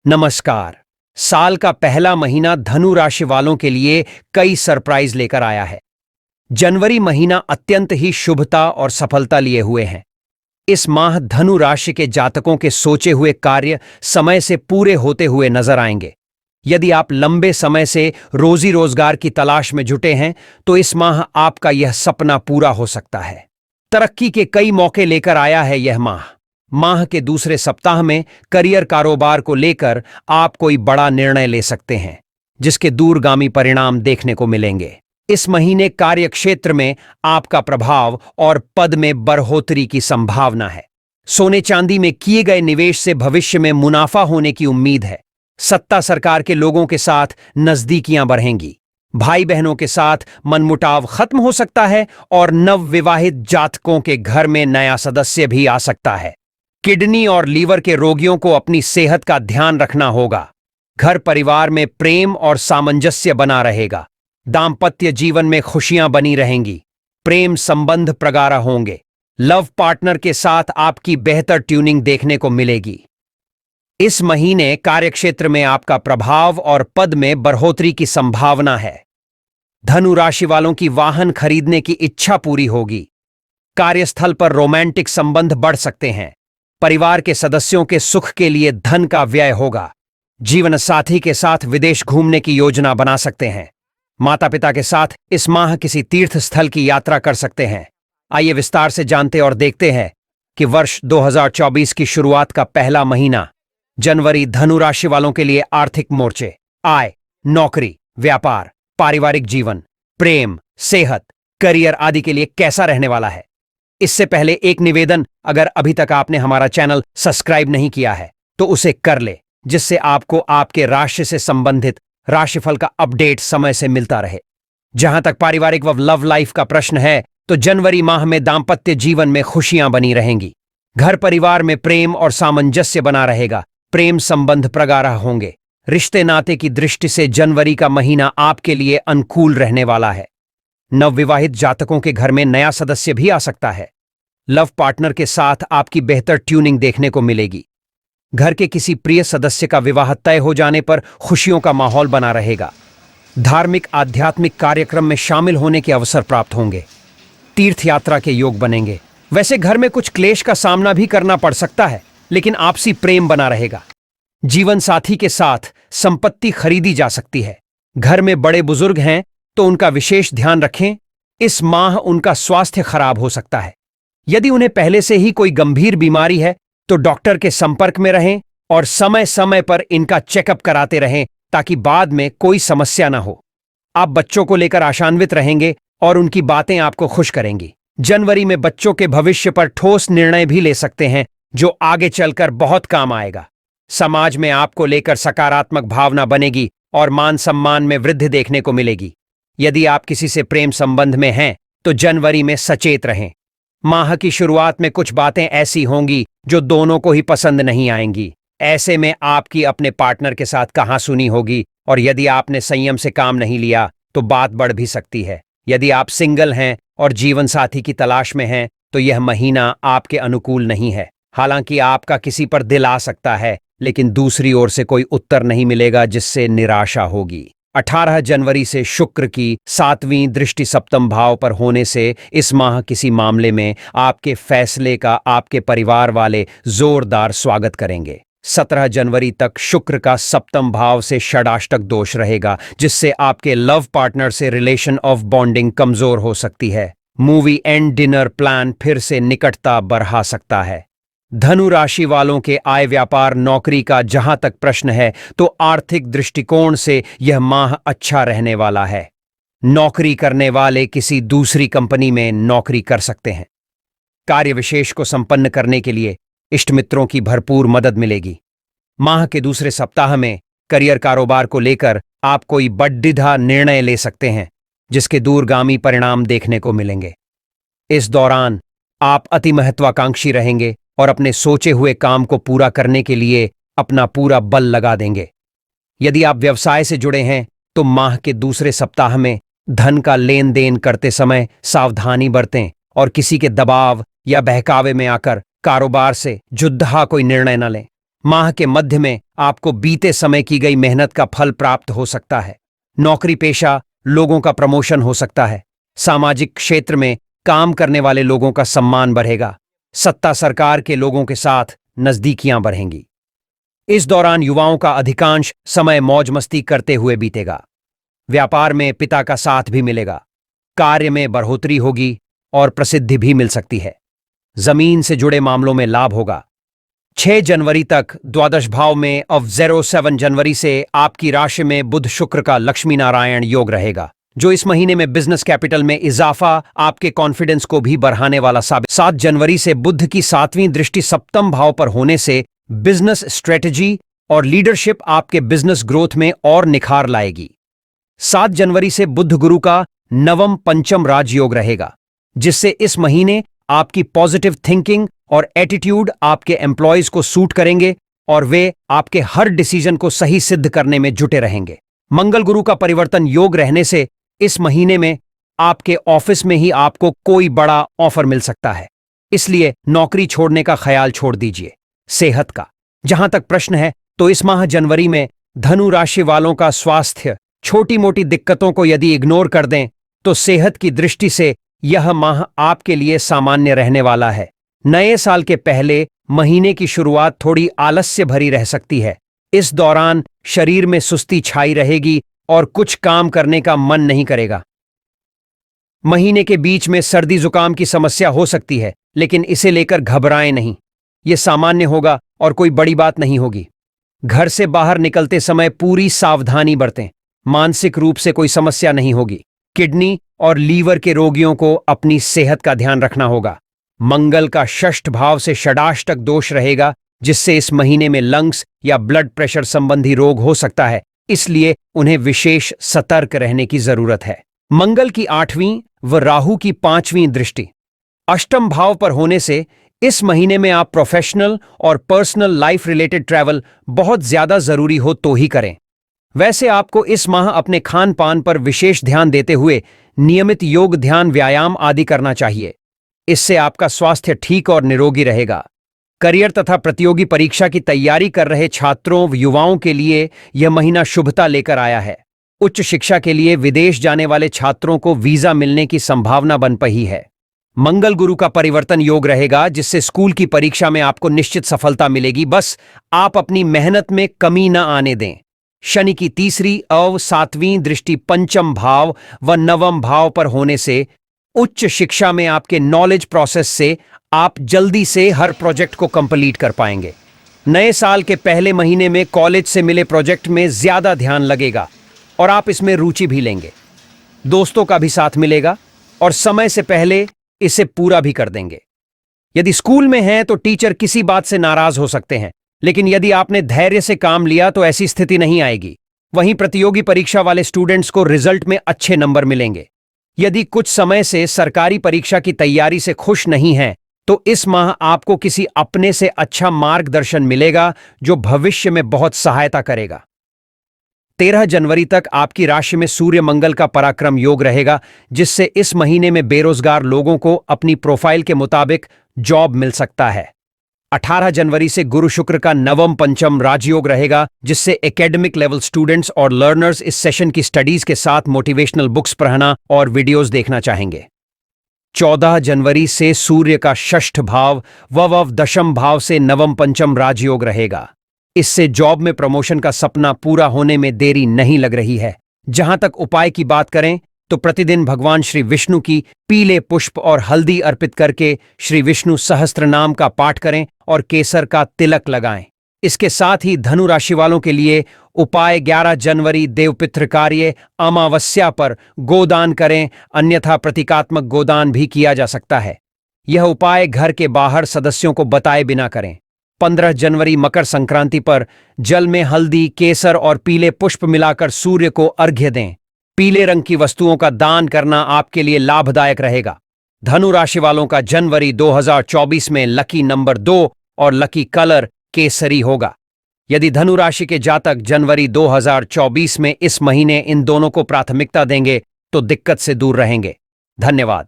नमस्कार। साल का पहला महीना धनु राशि वालों के लिए कई सरप्राइज लेकर आया है। जनवरी महीना अत्यंत ही शुभता और सफलता लिए हुए हैं। इस माह धनु राशि के जातकों के सोचे हुए कार्य समय से पूरे होते हुए नजर आएंगे। यदि आप लंबे समय से रोजी रोजगार की तलाश में जुटे हैं तो इस माह आपका यह सपना पूरा हो सकता है। तरक्की के कई मौके लेकर आया है यह माह के दूसरे सप्ताह में करियर कारोबार को लेकर आप कोई बड़ा निर्णय ले सकते हैं, जिसके दूरगामी परिणाम देखने को मिलेंगे। इस महीने कार्यक्षेत्र में आपका प्रभाव और पद में बढ़ोतरी की संभावना है। सोने चांदी में किए गए निवेश से भविष्य में मुनाफा होने की उम्मीद है। सत्ता सरकार के लोगों के साथ नजदीकियां बढ़ेंगी। भाई बहनों के साथ मनमुटाव खत्म हो सकता है और नवविवाहित जातकों के घर में नया सदस्य भी आ सकता है। किडनी और लीवर के रोगियों को अपनी सेहत का ध्यान रखना होगा। घर परिवार में प्रेम और सामंजस्य बना रहेगा। दाम्पत्य जीवन में खुशियां बनी रहेंगी। प्रेम संबंध प्रगाढ़ होंगे। लव पार्टनर के साथ आपकी बेहतर ट्यूनिंग देखने को मिलेगी। इस महीने कार्यक्षेत्र में आपका प्रभाव और पद में बढ़ोतरी की संभावना है। धनु राशि वालों की वाहन खरीदने की इच्छा पूरी होगी। कार्यस्थल पर रोमांटिक संबंध बढ़ सकते हैं। परिवार के सदस्यों के सुख के लिए धन का व्यय होगा। जीवन साथी के साथ विदेश घूमने की योजना बना सकते हैं। माता पिता के साथ इस माह किसी तीर्थ स्थल की यात्रा कर सकते हैं। आइए विस्तार से जानते और देखते हैं कि वर्ष 2024 की शुरुआत का पहला महीना जनवरी धनु राशि वालों के लिए आर्थिक मोर्चे, आय, नौकरी, व्यापार, पारिवारिक जीवन, प्रेम, सेहत, करियर आदि के लिए कैसा रहने वाला है। इससे पहले एक निवेदन, अगर अभी तक आपने हमारा चैनल सब्सक्राइब नहीं किया है तो उसे कर ले, जिससे आपको आपके राशि से संबंधित राशिफल का अपडेट समय से मिलता रहे। जहां तक पारिवारिक व लव लाइफ का प्रश्न है तो जनवरी माह में दाम्पत्य जीवन में खुशियां बनी रहेंगी। घर परिवार में प्रेम और सामंजस्य बना रहेगा। प्रेम संबंध प्रगाढ़ होंगे। रिश्ते नाते की दृष्टि से जनवरी का महीना आपके लिए अनुकूल रहने वाला है। नवविवाहित जातकों के घर में नया सदस्य भी आ सकता है। लव पार्टनर के साथ आपकी बेहतर ट्यूनिंग देखने को मिलेगी। घर के किसी प्रिय सदस्य का विवाह तय हो जाने पर खुशियों का माहौल बना रहेगा। धार्मिक आध्यात्मिक कार्यक्रम में शामिल होने के अवसर प्राप्त होंगे। तीर्थ यात्रा के योग बनेंगे। वैसे घर में कुछ क्लेश का सामना भी करना पड़ सकता है, लेकिन आपसी प्रेम बना रहेगा। जीवन साथी के साथ संपत्ति खरीदी जा सकती है। घर में बड़े बुजुर्ग हैं तो उनका विशेष ध्यान रखें। इस माह उनका स्वास्थ्य खराब हो सकता है। यदि उन्हें पहले से ही कोई गंभीर बीमारी है तो डॉक्टर के संपर्क में रहें और समय समय पर इनका चेकअप कराते रहें ताकि बाद में कोई समस्या ना हो। आप बच्चों को लेकर आशान्वित रहेंगे और उनकी बातें आपको खुश करेंगी। जनवरी में बच्चों के भविष्य पर ठोस निर्णय भी ले सकते हैं जो आगे चलकर बहुत काम आएगा। समाज में आपको लेकर सकारात्मक भावना बनेगी और मान सम्मान में वृद्धि देखने को मिलेगी। यदि आप किसी से प्रेम संबंध में हैं तो जनवरी में सचेत रहें। माह की शुरुआत में कुछ बातें ऐसी होंगी जो दोनों को ही पसंद नहीं आएंगी। ऐसे में आपकी अपने पार्टनर के साथ कहासुनी होगी और यदि आपने संयम से काम नहीं लिया तो बात बढ़ भी सकती है। यदि आप सिंगल हैं और जीवन साथी की तलाश में हैं तो यह महीना आपके अनुकूल नहीं है। हालांकि आपका किसी पर दिल आ सकता है, लेकिन दूसरी ओर से कोई उत्तर नहीं मिलेगा जिससे निराशा होगी। 18 जनवरी से शुक्र की 7वीं दृष्टि सप्तम भाव पर होने से इस माह किसी मामले में आपके फैसले का आपके परिवार वाले जोरदार स्वागत करेंगे। 17 जनवरी तक शुक्र का सप्तम भाव से षडाष्टक दोष रहेगा, जिससे आपके लव पार्टनर से रिलेशन ऑफ बॉन्डिंग कमजोर हो सकती है। मूवी एंड डिनर प्लान फिर से निकटता बढ़ा सकता है। धनु राशि वालों के आय, व्यापार, नौकरी का जहां तक प्रश्न है तो आर्थिक दृष्टिकोण से यह माह अच्छा रहने वाला है। नौकरी करने वाले किसी दूसरी कंपनी में नौकरी कर सकते हैं। कार्य विशेष को संपन्न करने के लिए इष्ट मित्रों की भरपूर मदद मिलेगी। माह के दूसरे सप्ताह में करियर कारोबार को लेकर आप कोई बड़ा निर्णय ले सकते हैं, जिसके दूरगामी परिणाम देखने को मिलेंगे। इस दौरान आप अति महत्वाकांक्षी रहेंगे और अपने सोचे हुए काम को पूरा करने के लिए अपना पूरा बल लगा देंगे। यदि आप व्यवसाय से जुड़े हैं तो माह के दूसरे सप्ताह में धन का लेन देन करते समय सावधानी बरतें और किसी के दबाव या बहकावे में आकर कारोबार से जुद्धा कोई निर्णय न लें। माह के मध्य में आपको बीते समय की गई मेहनत का फल प्राप्त हो सकता है। नौकरी पेशा लोगों का प्रमोशन हो सकता है। सामाजिक क्षेत्र में काम करने वाले लोगों का सम्मान बढ़ेगा। सत्ता सरकार के लोगों के साथ नजदीकियां बढ़ेंगी। इस दौरान युवाओं का अधिकांश समय मौज मस्ती करते हुए बीतेगा। व्यापार में पिता का साथ भी मिलेगा। कार्य में बढ़ोतरी होगी और प्रसिद्धि भी मिल सकती है। जमीन से जुड़े मामलों में लाभ होगा। 6 जनवरी तक द्वादश भाव में अब 07 जनवरी से आपकी राशि में बुध शुक्र का लक्ष्मी नारायण योग रहेगा, जो इस महीने में बिजनेस कैपिटल में इजाफा, आपके कॉन्फिडेंस को भी बढ़ाने वाला साबित। 7 जनवरी से बुध की 7वीं दृष्टि सप्तम भाव पर होने से बिजनेस स्ट्रेटजी और लीडरशिप आपके बिजनेस ग्रोथ में और निखार लाएगी। 7 जनवरी से बुध गुरु का नवम पंचम राजयोग रहेगा, जिससे इस महीने आपकी पॉजिटिव थिंकिंग और एटीट्यूड आपके एम्प्लॉयज को सूट करेंगे और वे आपके हर डिसीजन को सही सिद्ध करने में जुटे रहेंगे। मंगल गुरु का परिवर्तन योग रहने से इस महीने में आपके ऑफिस में ही आपको कोई बड़ा ऑफर मिल सकता है, इसलिए नौकरी छोड़ने का ख्याल छोड़ दीजिए। सेहत का जहां तक प्रश्न है तो इस माह जनवरी में धनु राशि वालों का स्वास्थ्य, छोटी मोटी दिक्कतों को यदि इग्नोर कर दें तो सेहत की दृष्टि से यह माह आपके लिए सामान्य रहने वाला है। नए साल के पहले महीने की शुरुआत थोड़ी आलस्य भरी रह सकती है। इस दौरान शरीर में सुस्ती छाई रहेगी और कुछ काम करने का मन नहीं करेगा। महीने के बीच में सर्दी जुकाम की समस्या हो सकती है, लेकिन इसे लेकर घबराएं नहीं। यह सामान्य होगा और कोई बड़ी बात नहीं होगी। घर से बाहर निकलते समय पूरी सावधानी बरतें। मानसिक रूप से कोई समस्या नहीं होगी। किडनी और लीवर के रोगियों को अपनी सेहत का ध्यान रखना होगा। मंगल का षष्ठ भाव से षडाष्टक दोष रहेगा, जिससे इस महीने में लंग्स या ब्लड प्रेशर संबंधी रोग हो सकता है, इसलिए उन्हें विशेष सतर्क रहने की जरूरत है। मंगल की 8वीं व राहु की 5वीं दृष्टि अष्टम भाव पर होने से इस महीने में आप प्रोफेशनल और पर्सनल लाइफ रिलेटेड ट्रैवल बहुत ज्यादा जरूरी हो तो ही करें। वैसे आपको इस माह अपने खान पान पर विशेष ध्यान देते हुए नियमित योग, ध्यान, व्यायाम आदि करना चाहिए। इससे आपका स्वास्थ्य ठीक और निरोगी रहेगा। करियर तथा प्रतियोगी परीक्षा की तैयारी कर रहे छात्रों व युवाओं के लिए यह महीना शुभता लेकर आया है। उच्च शिक्षा के लिए विदेश जाने वाले छात्रों को वीजा मिलने की संभावना बन पही है। मंगल गुरु का परिवर्तन योग रहेगा, जिससे स्कूल की परीक्षा में आपको निश्चित सफलता मिलेगी। बस आप अपनी मेहनत में कमी न आने दें। शनि की 3री और 7वीं दृष्टि पंचम भाव व नवम भाव पर होने से उच्च शिक्षा में आपके नॉलेज प्रोसेस से आप जल्दी से हर प्रोजेक्ट को कंप्लीट कर पाएंगे। नए साल के पहले महीने में कॉलेज से मिले प्रोजेक्ट में ज्यादा ध्यान लगेगा और आप इसमें रुचि भी लेंगे। दोस्तों का भी साथ मिलेगा और समय से पहले इसे पूरा भी कर देंगे। यदि स्कूल में हैं तो टीचर किसी बात से नाराज हो सकते हैं, लेकिन यदि आपने धैर्य से काम लिया तो ऐसी स्थिति नहीं आएगी। वहीं प्रतियोगी परीक्षा वाले स्टूडेंट्स को रिजल्ट में अच्छे नंबर मिलेंगे। यदि कुछ समय से सरकारी परीक्षा की तैयारी से खुश नहीं हैं, तो इस माह आपको किसी अपने से अच्छा मार्गदर्शन मिलेगा, जो भविष्य में बहुत सहायता करेगा। 13 जनवरी तक आपकी राशि में सूर्य मंगल का पराक्रम योग रहेगा, जिससे इस महीने में बेरोजगार लोगों को अपनी प्रोफाइल के मुताबिक जॉब मिल सकता है। 18 जनवरी से गुरु शुक्र का नवम पंचम राजयोग रहेगा, जिससे एकेडमिक लेवल स्टूडेंट्स और लर्नर्स इस सेशन की स्टडीज के साथ मोटिवेशनल बुक्स पढ़ना और वीडियोस देखना चाहेंगे। 14 जनवरी से सूर्य का षष्ठ भाव व दशम भाव से नवम पंचम राजयोग रहेगा। इससे जॉब में प्रमोशन का सपना पूरा होने में देरी नहीं लग रही है। जहां तक उपाय की बात करें तो प्रतिदिन भगवान श्री विष्णु की पीले पुष्प और हल्दी अर्पित करके श्री विष्णु सहस्त्र नाम का पाठ करें और केसर का तिलक लगाएं। इसके साथ ही धनु राशि वालों के लिए उपाय 11 जनवरी देवपितृ कार्य अमावस्या पर गोदान करें, अन्यथा प्रतीकात्मक गोदान भी किया जा सकता है। यह उपाय घर के बाहर सदस्यों को बताए बिना करें। 15 जनवरी मकर संक्रांति पर जल में हल्दी, केसर और पीले पुष्प मिलाकर सूर्य को अर्घ्य दें। पीले रंग की वस्तुओं का दान करना आपके लिए लाभदायक रहेगा। धनु राशि वालों का जनवरी 2024 में लकी नंबर 2 और लकी कलर केसरी होगा। यदि धनु राशि के जातक जनवरी 2024 में इस महीने इन दोनों को प्राथमिकता देंगे तो दिक्कत से दूर रहेंगे। धन्यवाद।